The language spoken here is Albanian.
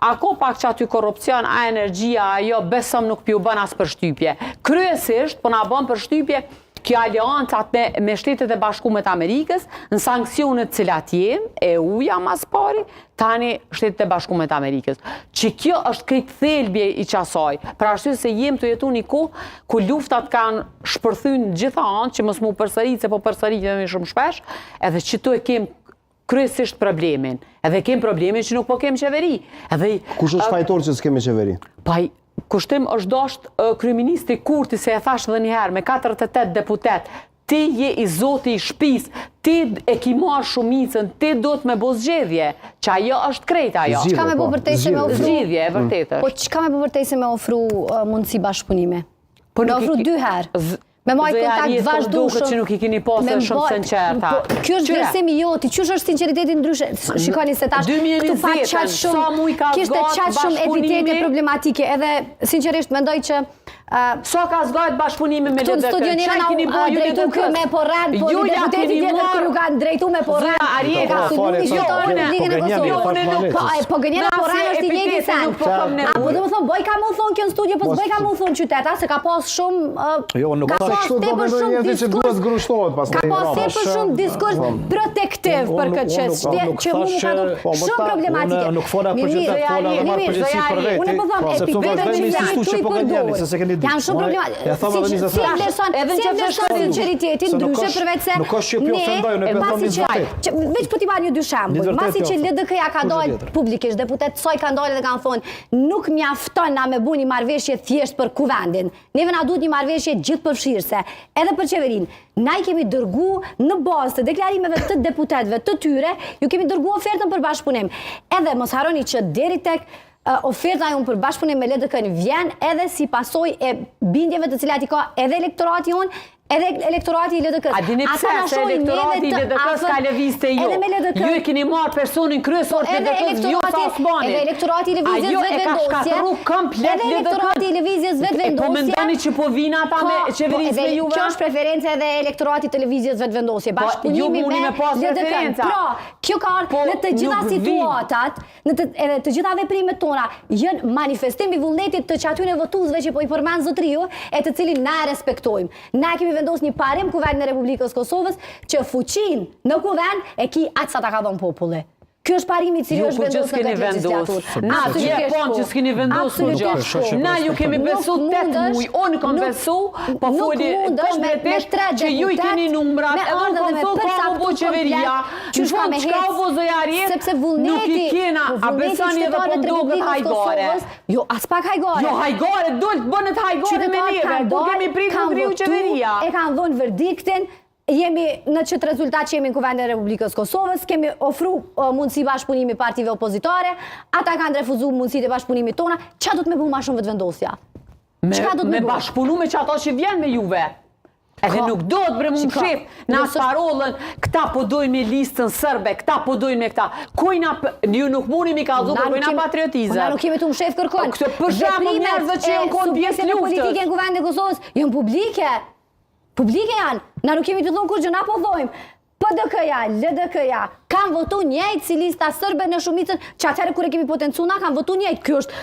ako pak që aty korupcion, a energjia, ajo besëm nuk pi u bën as për shtypje. Kryesisht, po na bën për shtypje kjo aliancat me Shtetet e Bashkuara të Amerikës, në sankcionet cilat jem, EU-ja mas pari, tani Shtetet e Bashkuara të Amerikës. Që kjo është krejt thelbje i qasaj, për arsye se jem të jetu një kohë ku luftat kanë shpërthyn gjitha anë, që mos mu përsërit, se po përsëritemi shumë shpesh, edhe që tu e kem kryesisht problemin. Edhe kem problemin që nuk po kem qeveri. Kush është fajtor që s'kemi qeveri? Kushtim është dashtë kryeministri Kurti, se e thash dhe njëherë, me 48 deputet, ti je i zoti i shtëpis, ti e ki marrë shumicën, ti do të me bo zgjedhje, që ajo është krejt ajo. Çka me bo vërtej se me ofru? Zgjedhje, e vërtet është. Po çka me bo vërtej se me ofru mundësi bashkëpunime? Me ofru 2 herë. Me majtë kontakt vazhdueshëm. Që nuk i keni pasur shumë sinqerta. Ky është vlerësimi joti, çush është sinqeriteti ndryshe? Shikoni se tash këtu pa çaj shumë, kishte çaj shumë epitete problematike, edhe sinqerisht mendoj që sa ka zgajt bashkëpunimi me LDK? Këtu në studion jena drejtu kë me porran, po një deputeti tjetër kërë kanë drejtu me porran. Ka sulmuni shqiptarë në Ligën e Kosovës. Po gënjena porran është i njëjti sen. Po dhe më thonë, boj ka mu thonë kjo në studio, po s'boj ka mu thonë qyteta, se ka pas shumë... Ka pas tepër shumë diskurs protektiv për këtë që mu ka du shumë problematike. Nuk fola për qytet, fola dhe marë përgjithsi për veti. Unë po thonë, epitete që janë tu i përdur. Janë shumë problematike. Si vlerëson sinqeritetin ndryshe përveç se veç po t'i marrë një dy shembull. Masi që LDK-ja ka dalë publikisht, deputet soj ka dalë dhe kanë thonë, nuk mjafton na me bu një marrëveshje thjesht për kuvendin. Neve na duhet një marrëveshje gjithë përfshirëse, edhe për qeverinë. Na i kemi dërgu në bazë të deklarimeve të deputetëve të tyre, ju kemi dërgu ofertën për bashkëpunim. Edhe mos harroni që deri tek oferta jonë për bashkëpunim me LDK-n vjen edhe si pasojë e bindjeve të cilat i ka edhe elektorati jonë, edhe elektorati i LDK-s. A dini pse se elektorati i LDK-s ka lëvizte jo? Ju e keni marrë personin kryesor të LDK-s, jo sa Osmanit. Edhe elektorati i lëvizjes vetë vendosje. Edhe elektorati i lëvizjes vetë vendosje. Po mendoni që po vina ata me qeverisë me juve? Kjo është preferencë edhe elektorati të lëvizjes vetë vendosje. Bashkëpunimi me LDK-n. Pra, kjo ka në të gjitha situatat, edhe të gjitha veprimet tona, janë manifestim i vullnetit të atyre votuesve që po i përmend zotriu, e të cilin na e respektojmë. Na kemi vendos një parim kuvend në Republikës Kosovës që fuqin në kuvend e ki atë sa ta ka dhënë populli. Kjo është parimi i cili është vendosur në këtë legislaturë. Që s'keni vendosur gjë. Na ju kemi besu 8 muaj, unë kam besu, po foli konkretisht që ju i keni numrat, edhe unë kam thonë ka më bo qeveria, që shka u bo zojariet, nuk i kena, a besani edhe po mdogët hajgare. Jo, as pak hajgare. Jo, hajgare, dojtë bënët hajgare me neve, po kemi pritë në kriu qeveria. E kanë dhonë verdiktin, jemi në qëtë rezultat që jemi në kuvendin e Republikës Kosovës, kemi ofru mundësi bashkëpunimi partive opozitare, ata kanë refuzu mundësit e bashkëpunimi tona, qa do të me bu ma shumë vetëvendosja? Me bashkëpunu me që ato që vjen me juve. Edhe nuk do të bre mund shef në atë parollën, këta po dojnë me listën sërbe, këta po dojnë me këta. Kojna, ju nuk muni mi ka zuko, kojna patriotizë. Na nuk kemi të më shef kërkon. Këtë përshamë njerëzve që janë konë pjesë luftës. Politike në kuvendin e Kosovës janë publike. Publike janë, na nuk kemi të thonë kur gjë, na po thojmë, PDK-ja, LDK-ja, kanë votu njëjtë si lista sërbe në shumicën, që atëherë kur e kemi potencu, na kanë votu njëjtë, kjo është